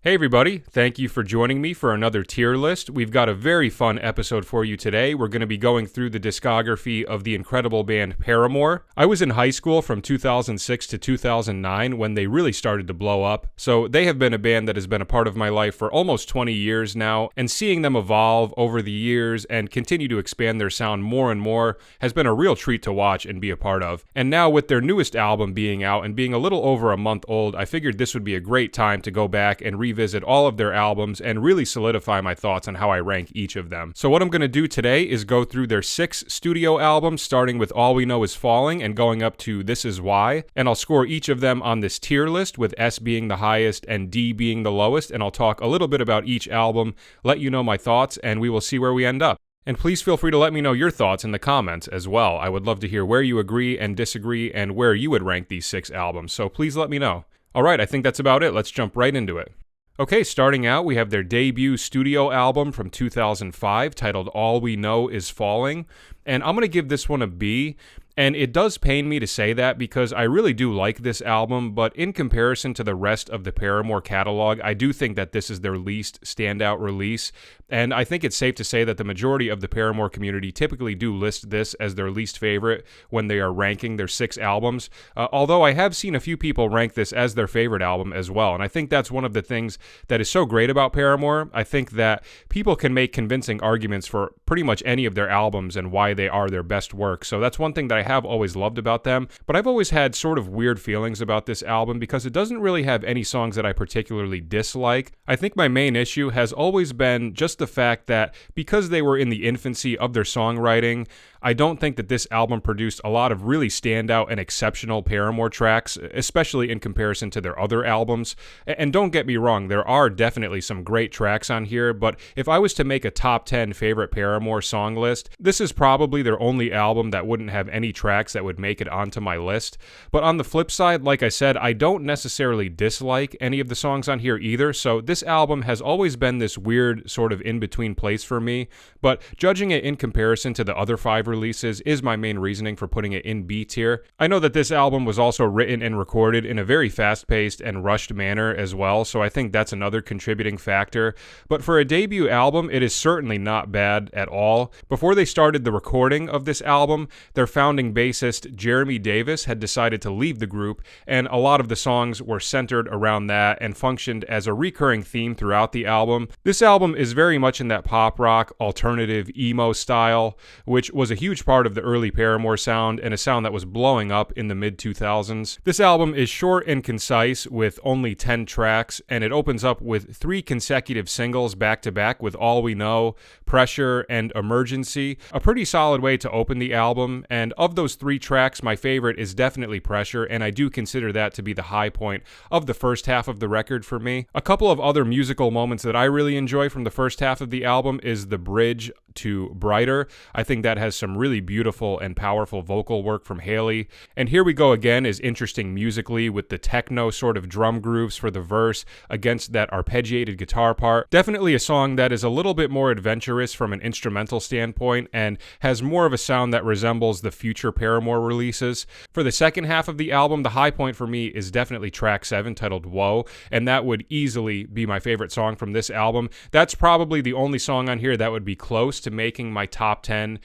Hey everybody, thank you for joining me for another tier list. We've got a very fun episode for you today. We're going to be going through the discography of the incredible band Paramore. I was in high school from 2006 to 2009 when they really started to blow up, so they have been a band that has been a part of my life for almost 20 years now, and seeing them evolve over the years and continue to expand their sound more and more has been a real treat to watch and be a part of. And now with their newest album being out and being a little over a month old, I figured this would be a great time to go back and revisit all of their albums and really solidify my thoughts on how I rank each of them. So what I'm going to do today is go through their 6 studio albums, starting with All We Know Is Falling and going up to This Is Why, and I'll score each of them on this tier list, with S being the highest and D being the lowest, and I'll talk a little bit about each album, let you know my thoughts, and we will see where we end up. And please feel free to let me know your thoughts in the comments as well. I would love to hear where you agree and disagree and where you would rank these 6 albums, so please let me know. Alright, I think that's about it. Let's jump right into it. Okay, starting out, we have their debut studio album from 2005 titled All We Know Is Falling, and I'm going to give this one a B. And it does pain me to say that because I really do like this album, but in comparison to the rest of the Paramore catalog, I do think that this is their least standout release. And I think it's safe to say that the majority of the Paramore community typically do list this as their least favorite when they are ranking their 6 albums. Although I have seen a few people rank this as their favorite album as well. And I think that's one of the things that is so great about Paramore. I think that people can make convincing arguments for pretty much any of their albums and why they are their best work. So that's one thing that I have always loved about them, but I've always had sort of weird feelings about this album because it doesn't really have any songs that I particularly dislike. I think my main issue has always been just the fact that because they were in the infancy of their songwriting, I don't think that this album produced a lot of really standout and exceptional Paramore tracks, especially in comparison to their other albums. And don't get me wrong, there are definitely some great tracks on here, but if I was to make a top 10 favorite Paramore song list, this is probably their only album that wouldn't have any tracks that would make it onto my list. But on the flip side, like I said, I don't necessarily dislike any of the songs on here either, so this album has always been this weird sort of in-between place for me, but judging it in comparison to the other 5 releases is my main reasoning for putting it in B tier. I know that this album was also written and recorded in a very fast-paced and rushed manner as well, so I think that's another contributing factor. But for a debut album, it is certainly not bad at all. Before they started the recording of this album, their founding bassist Jeremy Davis had decided to leave the group, and a lot of the songs were centered around that and functioned as a recurring theme throughout the album. This album is very much in that pop rock, alternative, emo style, which was a huge part of the early Paramore sound and a sound that was blowing up in the mid-2000s. This album is short and concise with only 10 tracks, and it opens up with 3 consecutive singles back-to-back with All We Know, Pressure, and Emergency. A pretty solid way to open the album, and of those 3 tracks, my favorite is definitely Pressure, and I do consider that to be the high point of the first half of the record for me. A couple of other musical moments that I really enjoy from the first half of the album is the bridge to Brighter. I think that has some really beautiful and powerful vocal work from Haley. And Here We Go Again is interesting musically with the techno sort of drum grooves for the verse against that arpeggiated guitar part. Definitely a song that is a little bit more adventurous from an instrumental standpoint and has more of a sound that resembles the future Paramore releases. For the second half of the album, the high point for me is definitely track 7 titled Whoa, and that would easily be my favorite song from this album. That's probably the only song on here that would be close to making my top 10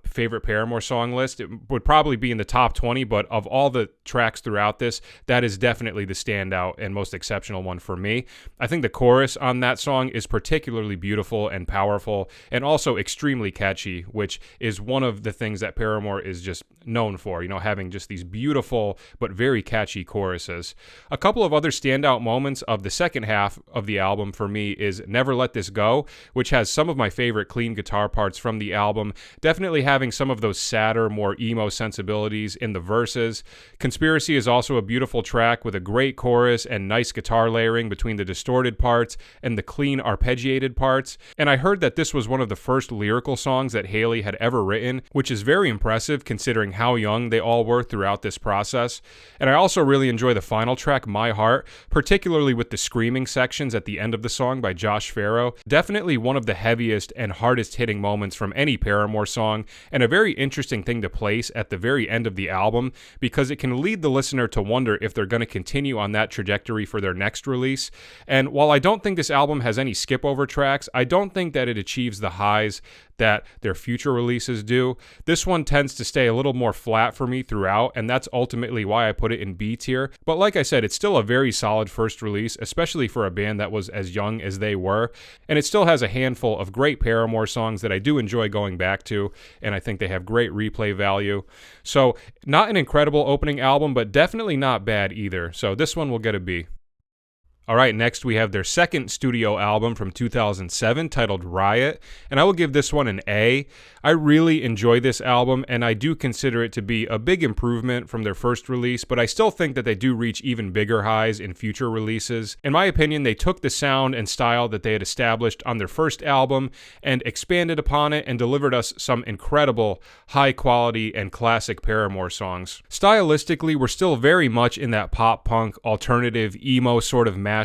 favorite Paramore song list. It would probably be in the top 20, but of all the tracks throughout this, that is definitely the standout and most exceptional one for me. I think the chorus on that song is particularly beautiful and powerful and also extremely catchy, which is one of the things that Paramore is just known for, having just these beautiful but very catchy choruses. A couple of other standout moments of the second half of the album for me is Never Let This Go, which has some of my favorite clean guitar parts from the album, definitely having some of those sadder, more emo sensibilities in the verses. Conspiracy is also a beautiful track with a great chorus and nice guitar layering between the distorted parts and the clean arpeggiated parts. And I heard that this was one of the first lyrical songs that Haley had ever written, which is very impressive considering how young they all were throughout this process. And I also really enjoy the final track, My Heart, particularly with the screaming sections at the end of the song by Josh Farro. Definitely one of the heaviest and hardest hitting moments from any Paramore song, and a very interesting thing to place at the very end of the album, because it can lead the listener to wonder if they're going to continue on that trajectory for their next release. And while I don't think this album has any skip over tracks, I don't think that it achieves the highs that their future releases do. This one tends to stay a little more flat for me throughout, and that's ultimately why I put it in B tier. But like I said, it's still a very solid first release, especially for a band that was as young as they were, and it still has a handful of great Paramore songs that I do enjoy going back to, and I think they have great replay value. So not an incredible opening album, but definitely not bad either. So this one will get a B. Alright, next we have their second studio album from 2007 titled Riot, and I will give this one an A. I really enjoy this album, and I do consider it to be a big improvement from their first release, but I still think that they do reach even bigger highs in future releases. In my opinion, they took the sound and style that they had established on their first album and expanded upon it and delivered us some incredible, high-quality, and classic Paramore songs. Stylistically, we're still very much in that pop-punk, alternative, emo sort of mashup.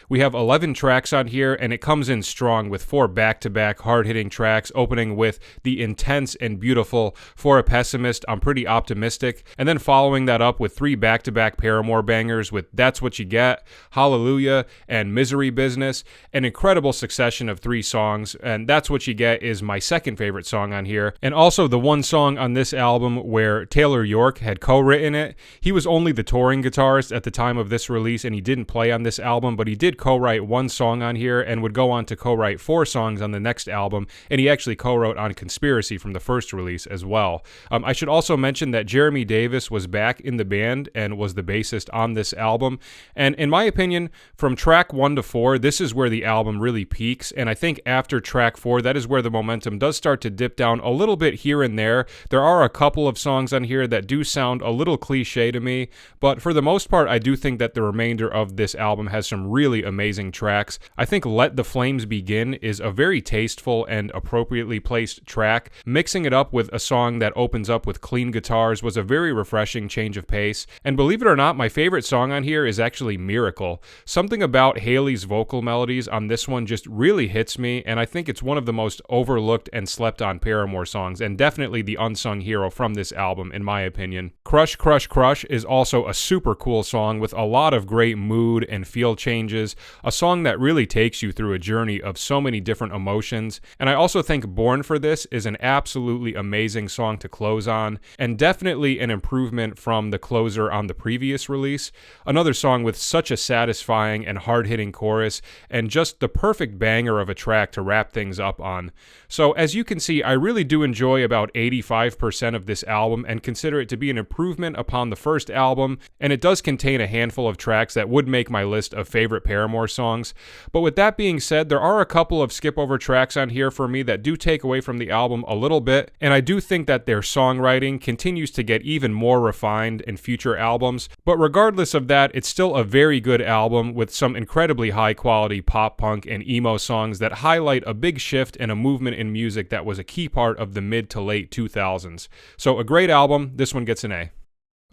We have 11 tracks on here, and it comes in strong with 4 back-to-back hard-hitting tracks, opening with the intense and beautiful For a Pessimist, I'm Pretty Optimistic, and then following that up with 3 back-to-back Paramore bangers with That's What You Get, Hallelujah, and Misery Business, an incredible succession of 3 songs, and That's What You Get is my second favorite song on here, and also the one song on this album where Taylor York had co-written it. He was only the touring guitarist at the time of this release, and he didn't play on this album, but he did co-write 1 song on here and would go on to co-write 4 songs on the next album, and he actually co-wrote on Conspiracy from the first release as well. I should also mention that Jeremy Davis was back in the band and was the bassist on this album, and in my opinion, from track 1 to 4, this is where the album really peaks, and I think after track 4, that is where the momentum does start to dip down a little bit here and there. There are a couple of songs on here that do sound a little cliche to me, but for the most part, I do think that the remainder of this album has some really amazing tracks. I think Let the Flames Begin is a very tasteful and appropriately placed track. Mixing it up with a song that opens up with clean guitars was a very refreshing change of pace. And believe it or not, my favorite song on here is actually Miracle. Something about Haley's vocal melodies on this one just really hits me, and I think it's one of the most overlooked and slept on Paramore songs, and definitely the unsung hero from this album, in my opinion. Crush, Crush, Crush is also a super cool song with a lot of great mood and feel changes, a song that really takes you through a journey of so many different emotions. And I also think Born for This is an absolutely amazing song to close on, and definitely an improvement from the closer on the previous release. Another song with such a satisfying and hard-hitting chorus, and just the perfect banger of a track to wrap things up on. So as you can see, I really do enjoy about 85% of this album and consider it to be an improvement upon the first album, and it does contain a handful of tracks that would make my list of favorite Paramore songs. But with that being said, there are a couple of skip over tracks on here for me that do take away from the album a little bit, and I do think that their songwriting continues to get even more refined in future albums. But regardless of that, it's still a very good album with some incredibly high quality pop punk and emo songs that highlight a big shift and a movement in music that was a key part of the mid to late 2000s. So a great album. This one gets an A.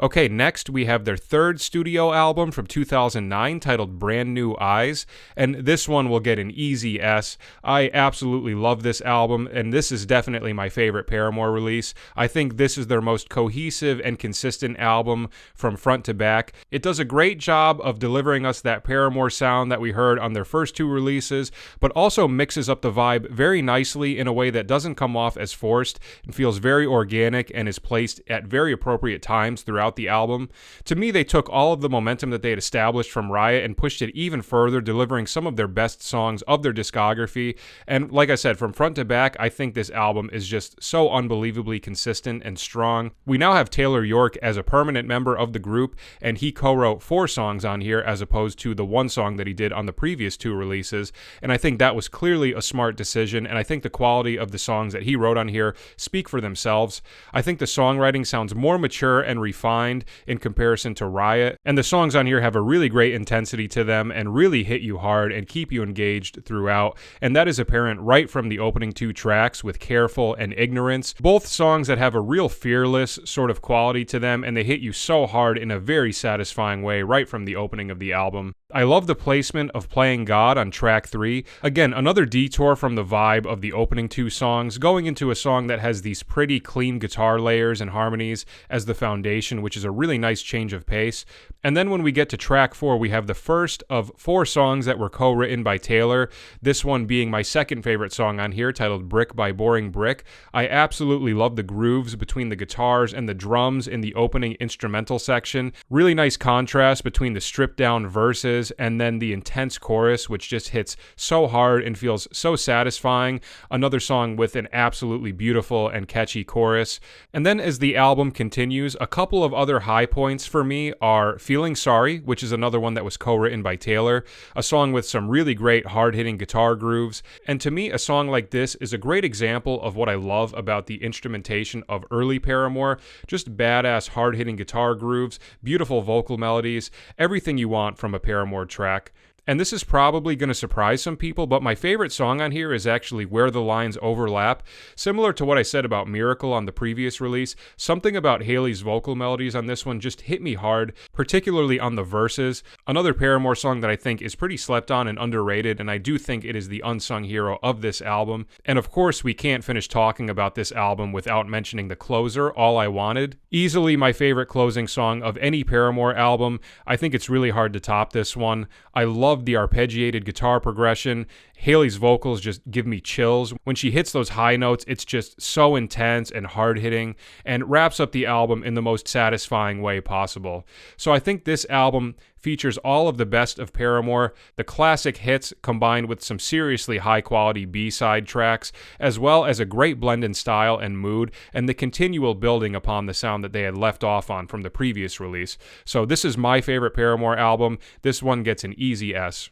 Okay, next we have their third studio album from 2009 titled Brand New Eyes, and this one will get an easy S. I absolutely love this album, and this is definitely my favorite Paramore release. I think this is their most cohesive and consistent album from front to back. It does a great job of delivering us that Paramore sound that we heard on their first 2 releases, but also mixes up the vibe very nicely in a way that doesn't come off as forced and feels very organic and is placed at very appropriate times throughout the album. To me, they took all of the momentum that they had established from Riot and pushed it even further, delivering some of their best songs of their discography. And like I said, from front to back, I think this album is just so unbelievably consistent and strong. We now have Taylor York as a permanent member of the group, and he co-wrote 4 songs on here as opposed to the 1 song that he did on the previous 2 releases. And I think that was clearly a smart decision, and I think the quality of the songs that he wrote on here speak for themselves. I think the songwriting sounds more mature and refined refined in comparison to Riot, and the songs on here have a really great intensity to them and really hit you hard and keep you engaged throughout, and that is apparent right from the opening two tracks with Careful and Ignorance, both songs that have a real fearless sort of quality to them, and they hit you so hard in a very satisfying way right from the opening of the album. I love the placement of Playing God on track 3. Again, another detour from the vibe of the opening two songs, going into a song that has these pretty clean guitar layers and harmonies as the foundation, which is a really nice change of pace. And then when we get to track 4, we have the first of 4 songs that were co-written by Taylor, this one being my second favorite song on here, titled Brick by Boring Brick. I absolutely love the grooves between the guitars and the drums in the opening instrumental section. Really nice contrast between the stripped down verses and then the intense chorus, which just hits so hard and feels so satisfying. Another song with an absolutely beautiful and catchy chorus. And then as the album continues, a couple of other high points for me are Feeling Sorry, which is another one that was co-written by Taylor, a song with some really great hard-hitting guitar grooves. And to me, a song like this is a great example of what I love about the instrumentation of early Paramore. Just badass hard-hitting guitar grooves, beautiful vocal melodies, everything you want from a Paramore track. And this is probably going to surprise some people, but my favorite song on here is actually Where the Lines Overlap. Similar to what I said about Miracle on the previous release, something about Hayley's vocal melodies on this one just hit me hard, particularly on the verses. Another Paramore song that I think is pretty slept on and underrated, and I do think it is the unsung hero of this album. And of course, we can't finish talking about this album without mentioning the closer, All I Wanted. Easily my favorite closing song of any Paramore album. I think it's really hard to top this one. I love the arpeggiated guitar progression. Hayley's vocals just give me chills. When she hits those high notes, it's just so intense and hard-hitting and wraps up the album in the most satisfying way possible. So I think this album features all of the best of Paramore, the classic hits combined with some seriously high-quality B-side tracks, as well as a great blend in style and mood, and the continual building upon the sound that they had left off on from the previous release. So this is my favorite Paramore album. This one gets an easy S.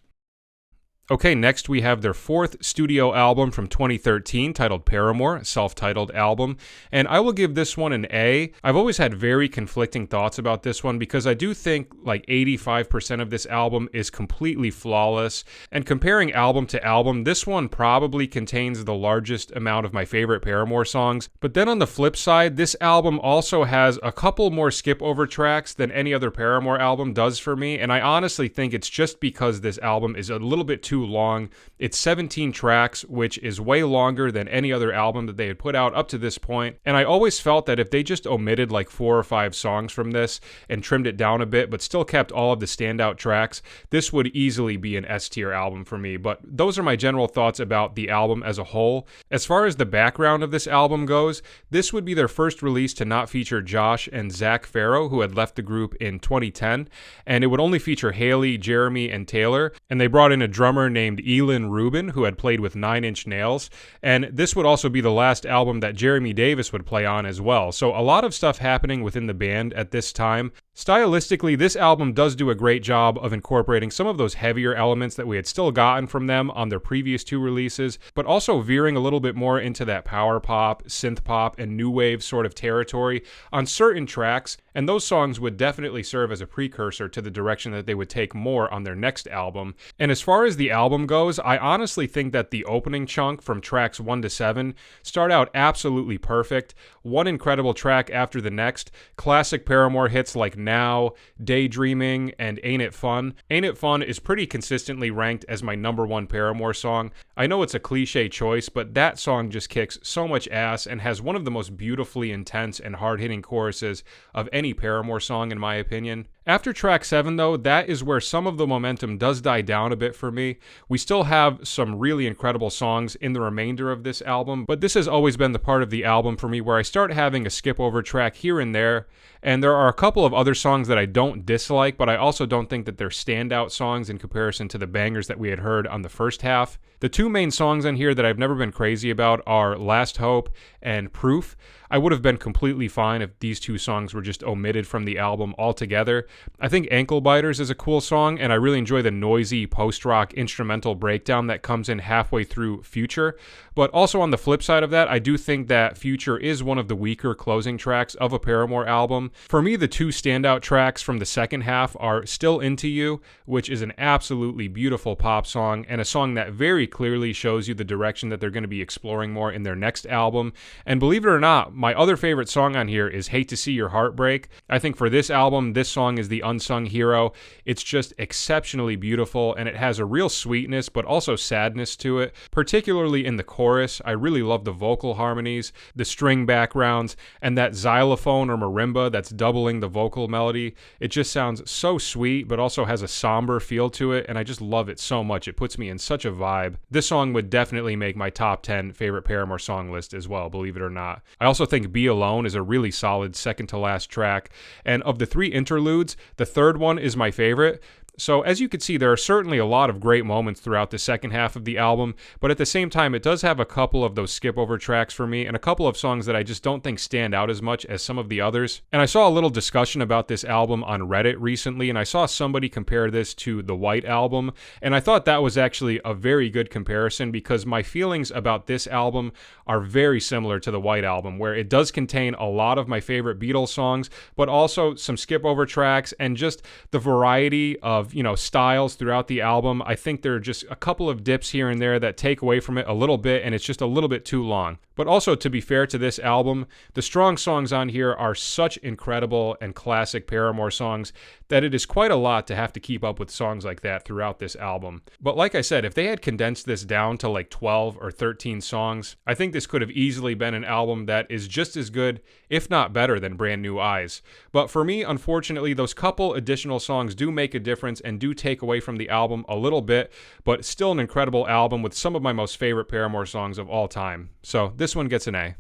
Okay, next we have their 4th studio album from 2013 titled Paramore, a self-titled album, and I will give this one an A. I've always had very conflicting thoughts about this one because I do think like 85% of this album is completely flawless, and comparing album to album, this one probably contains the largest amount of my favorite Paramore songs, but then on the flip side, this album also has a couple more skip-over tracks than any other Paramore album does for me, and I honestly think it's just because this album is a little bit too long. It's 17 tracks, which is way longer than any other album that they had put out up to this point, and I always felt that if they just omitted like 4 or 5 songs from this and trimmed it down a bit, but still kept all of the standout tracks, this would easily be an S-tier album for me. But those are my general thoughts about the album as a whole. As far as the background of this album goes, this would be their first release to not feature Josh and Zach Farrow, who had left the group in 2010, and it would only feature Hayley, Jeremy, and Taylor, and they brought in a drummer named Elin Rubin, who had played with Nine Inch Nails, and this would also be the last album that Jeremy Davis would play on as well. So a lot of stuff happening within the band at this time. Stylistically, this album does do a great job of incorporating some of those heavier elements that we had still gotten from them on their previous 2 releases, but also veering a little bit more into that power pop, synth pop, and new wave sort of territory on certain tracks, and those songs would definitely serve as a precursor to the direction that they would take more on their next album. And as far as the album goes, I honestly think that the opening chunk from tracks 1 to 7 start out absolutely perfect, one incredible track after the next, classic Paramore hits like Now, Daydreaming, and Ain't It Fun. Ain't It Fun is pretty consistently ranked as my #1 Paramore song. I know it's a cliche choice, but that song just kicks so much ass and has one of the most beautifully intense and hard-hitting choruses of any Paramore song in my opinion. After track 7 though, that is where some of the momentum does die down a bit for me. We still have some really incredible songs in the remainder of this album, but this has always been the part of the album for me where I start having a skip over track here and there, and there are a couple of other songs that I don't dislike, but I also don't think that they're standout songs in comparison to the bangers that we had heard on the first half. The 2 main songs on here that I've never been crazy about are Last Hope and Proof. I would have been completely fine if these 2 songs were just omitted from the album altogether. I think Ankle Biters is a cool song, and I really enjoy the noisy post-rock instrumental breakdown that comes in halfway through Future. But also on the flip side of that, I do think that Future is one of the weaker closing tracks of a Paramore album. For me, the two standout tracks from the second half are Still Into You, which is an absolutely beautiful pop song, and a song that very clearly shows you the direction that they're going to be exploring more in their next album. And believe it or not, my other favorite song on here is Hate to See Your Heart Break. I think for this album, this song is the unsung hero. It's just exceptionally beautiful, and it has a real sweetness, but also sadness to it, particularly in the chorus. I really love the vocal harmonies, the string backgrounds, and that xylophone or marimba that's doubling the vocal melody. It just sounds so sweet, but also has a somber feel to it, and I just love it so much. It puts me in such a vibe. This song would definitely make my top 10 favorite Paramore song list as well, believe it or not. I also think Be Alone is a really solid second to last track, and of the three interludes, the third one is my favorite. So as you can see, there are certainly a lot of great moments throughout the second half of the album, but at the same time, it does have a couple of those skip-over tracks for me, and a couple of songs that I just don't think stand out as much as some of the others. And I saw a little discussion about this album on Reddit recently, and I saw somebody compare this to the White Album, and I thought that was actually a very good comparison, because my feelings about this album are very similar to the White Album, where it does contain a lot of my favorite Beatles songs, but also some skip-over tracks, and just the variety of styles throughout the album. I think there are just a couple of dips here and there that take away from it a little bit, and it's just a little bit too long. But also, to be fair to this album, the strong songs on here are such incredible and classic Paramore songs that it is quite a lot to have to keep up with songs like that throughout this album. But like I said, if they had condensed this down to like 12 or 13 songs, I think this could have easily been an album that is just as good, if not better, than Brand New Eyes. But for me, unfortunately, those couple additional songs do make a difference and do take away from the album a little bit, but still an incredible album with some of my most favorite Paramore songs of all time. So this one gets an A.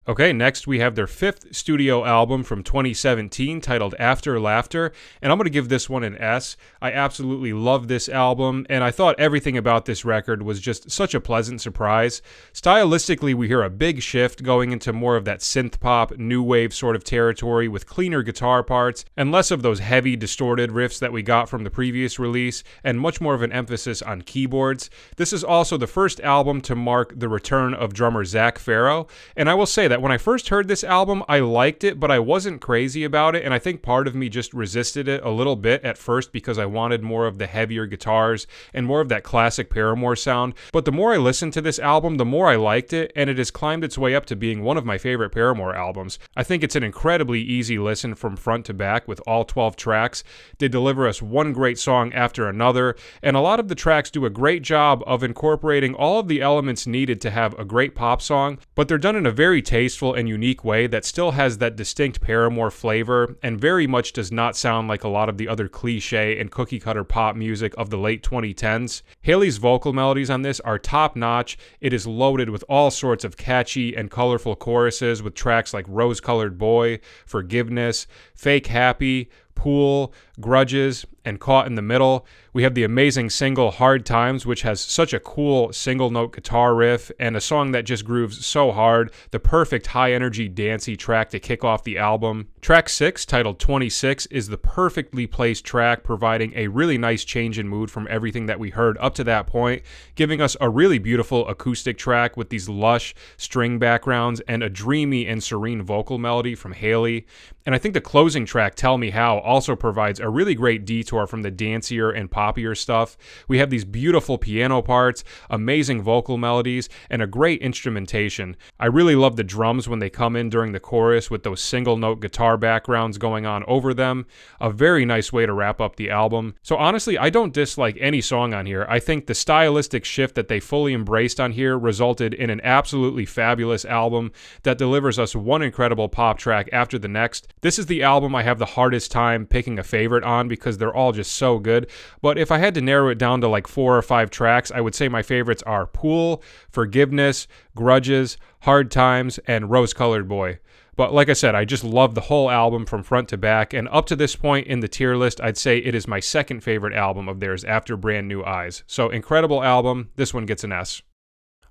Okay, next we have their fifth studio album from 2017 titled After Laughter, and I'm going to give this one an S. I absolutely love this album, and I thought everything about this record was just such a pleasant surprise. Stylistically, we hear a big shift going into more of that synth pop, new wave sort of territory with cleaner guitar parts and less of those heavy, distorted riffs that we got from the previous release, and much more of an emphasis on keyboards. This is also the first album to mark the return of drummer Zach Farrow, and I will say that when I first heard this album, I liked it, but I wasn't crazy about it, and I think part of me just resisted it a little bit at first because I wanted more of the heavier guitars and more of that classic Paramore sound. But the more I listened to this album, the more I liked it, and it has climbed its way up to being one of my favorite Paramore albums. I think it's an incredibly easy listen from front to back with all 12 tracks. They deliver us one great song after another, and a lot of the tracks do a great job of incorporating all of the elements needed to have a great pop song, but they're done in a very tasteful and unique way that still has that distinct Paramore flavor and very much does not sound like a lot of the other cliche and cookie cutter pop music of the late 2010s. Haley's vocal melodies on this are top notch. It is loaded with all sorts of catchy and colorful choruses with tracks like Rose Colored Boy, Forgiveness, Fake Happy, Pool, Grudges, and Caught in the Middle. We have the amazing single Hard Times, which has such a cool single note guitar riff and a song that just grooves so hard, the perfect high energy dancey track to kick off the album. Track 6, titled 26, is the perfectly placed track, providing a really nice change in mood from everything that we heard up to that point, giving us a really beautiful acoustic track with these lush string backgrounds and a dreamy and serene vocal melody from Haley. And I think the closing track, Tell Me How, also provides a really great detour from the dancier and poppier stuff. We have these beautiful piano parts, amazing vocal melodies, and a great instrumentation. I really love the drums when they come in during the chorus with those single note guitar backgrounds going on over them. A very nice way to wrap up the album. So honestly, I don't dislike any song on here. I think the stylistic shift that they fully embraced on here resulted in an absolutely fabulous album that delivers us one incredible pop track after the next. This is the album I have the hardest time picking a favorite on because they're all just so good. But if I had to narrow it down to like 4 or 5 tracks, I would say my favorites are Pool, Forgiveness, Grudges, Hard Times, and Rose Colored Boy. But like I said, I just love the whole album from front to back, and up to this point in the tier list, I'd say it is my second favorite album of theirs after Brand New Eyes. So incredible album. This one gets an S.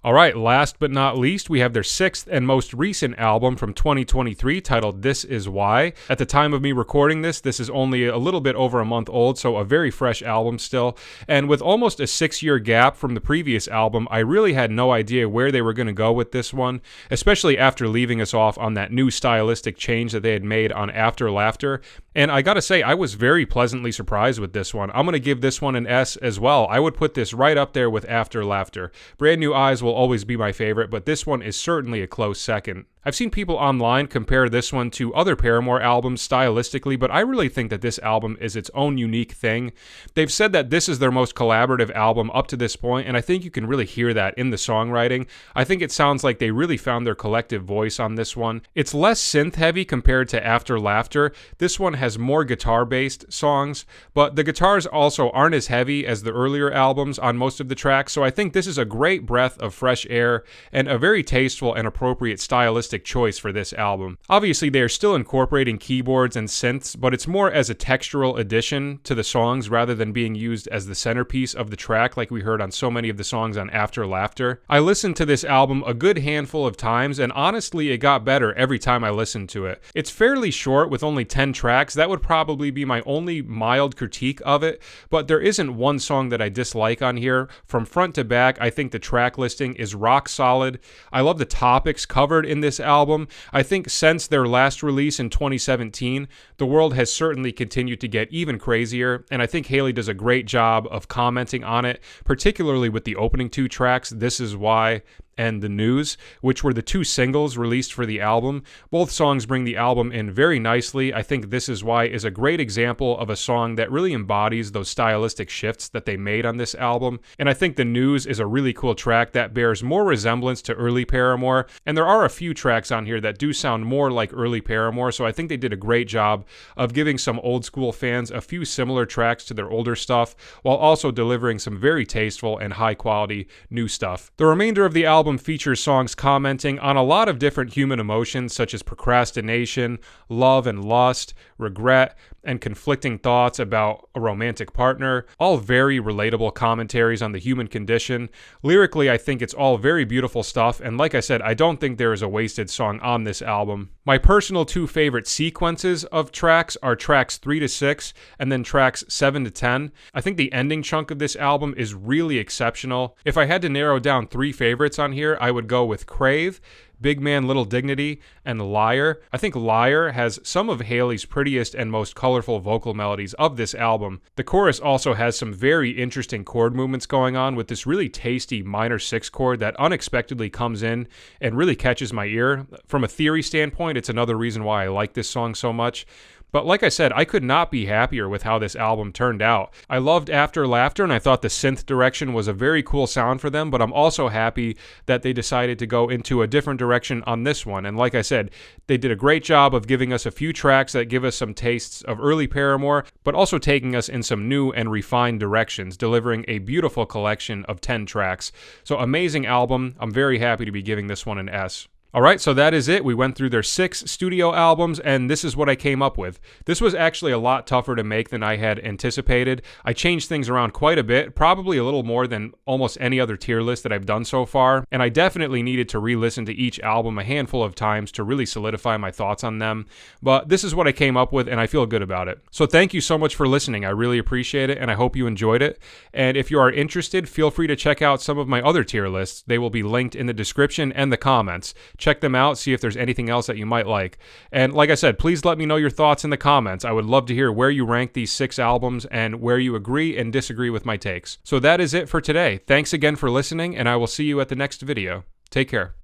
Alright, last but not least, we have their 6th and most recent album from 2023 titled This Is Why. At the time of me recording this is only a little bit over a month old, so a very fresh album still. And with almost a 6-year gap from the previous album, I really had no idea where they were going to go with this one, especially after leaving us off on that new stylistic change that they had made on After Laughter. And I gotta say, I was very pleasantly surprised with this one. I'm gonna give this one an S as well. I would put this right up there with After Laughter. Brand New Eyes will always be my favorite, but this one is certainly a close second. I've seen people online compare this one to other Paramore albums stylistically, but I really think that this album is its own unique thing. They've said that this is their most collaborative album up to this point, and I think you can really hear that in the songwriting. I think it sounds like they really found their collective voice on this one. It's less synth-heavy compared to After Laughter. This one has more guitar-based songs, but the guitars also aren't as heavy as the earlier albums on most of the tracks, so I think this is a great breath of fresh air and a very tasteful and appropriate stylistic choice for this album. Obviously, they are still incorporating keyboards and synths, but it's more as a textural addition to the songs rather than being used as the centerpiece of the track like we heard on so many of the songs on After Laughter. I listened to this album a good handful of times, and honestly, it got better every time I listened to it. It's fairly short with only 10 tracks. That would probably be my only mild critique of it, but there isn't one song that I dislike on here. From front to back, I think the track listing is rock solid. I love the topics covered in this album. I think since their last release in 2017, the world has certainly continued to get even crazier, and I think Haley does a great job of commenting on it, particularly with the opening 2 tracks, This Is Why and The News, which were the 2 singles released for the album. Both songs bring the album in very nicely. I think This Is Why is a great example of a song that really embodies those stylistic shifts that they made on this album, and I think The News is a really cool track that bears more resemblance to early Paramore, and there are a few tracks on here that do sound more like early Paramore, so I think they did a great job of giving some old school fans a few similar tracks to their older stuff, while also delivering some very tasteful and high quality new stuff. The remainder of the album features songs commenting on a lot of different human emotions such as procrastination, love and lust, regret, and conflicting thoughts about a romantic partner, all very relatable commentaries on the human condition. Lyrically, I think it's all very beautiful stuff, and like I said, I don't think there is a wasted song on this album. My personal 2 favorite sequences of tracks are tracks 3 to 6 and then tracks 7 to 10. I think the ending chunk of this album is really exceptional. If I had to narrow down 3 favorites on here, I would go with Crave, Big Man Little Dignity, and Liar. I think Liar has some of Haley's prettiest and most colorful vocal melodies of this album. The chorus also has some very interesting chord movements going on with this really tasty minor 6 chord that unexpectedly comes in and really catches my ear. From a theory standpoint, it's another reason why I like this song so much. But like I said, I could not be happier with how this album turned out. I loved After Laughter, and I thought the synth direction was a very cool sound for them, but I'm also happy that they decided to go into a different direction on this one. And like I said, they did a great job of giving us a few tracks that give us some tastes of early Paramore, but also taking us in some new and refined directions, delivering a beautiful collection of 10 tracks. So amazing album. I'm very happy to be giving this one an S. Alright, so that is it. We went through their 6 studio albums, and this is what I came up with. This was actually a lot tougher to make than I had anticipated. I changed things around quite a bit, probably a little more than almost any other tier list that I've done so far, and I definitely needed to re-listen to each album a handful of times to really solidify my thoughts on them. But this is what I came up with, and I feel good about it. So thank you so much for listening. I really appreciate it, and I hope you enjoyed it. And if you are interested, feel free to check out some of my other tier lists. They will be linked in the description and the comments. Check them out, see if there's anything else that you might like. And like I said, please let me know your thoughts in the comments. I would love to hear where you rank these 6 albums and where you agree and disagree with my takes. So that is it for today. Thanks again for listening, and I will see you at the next video. Take care.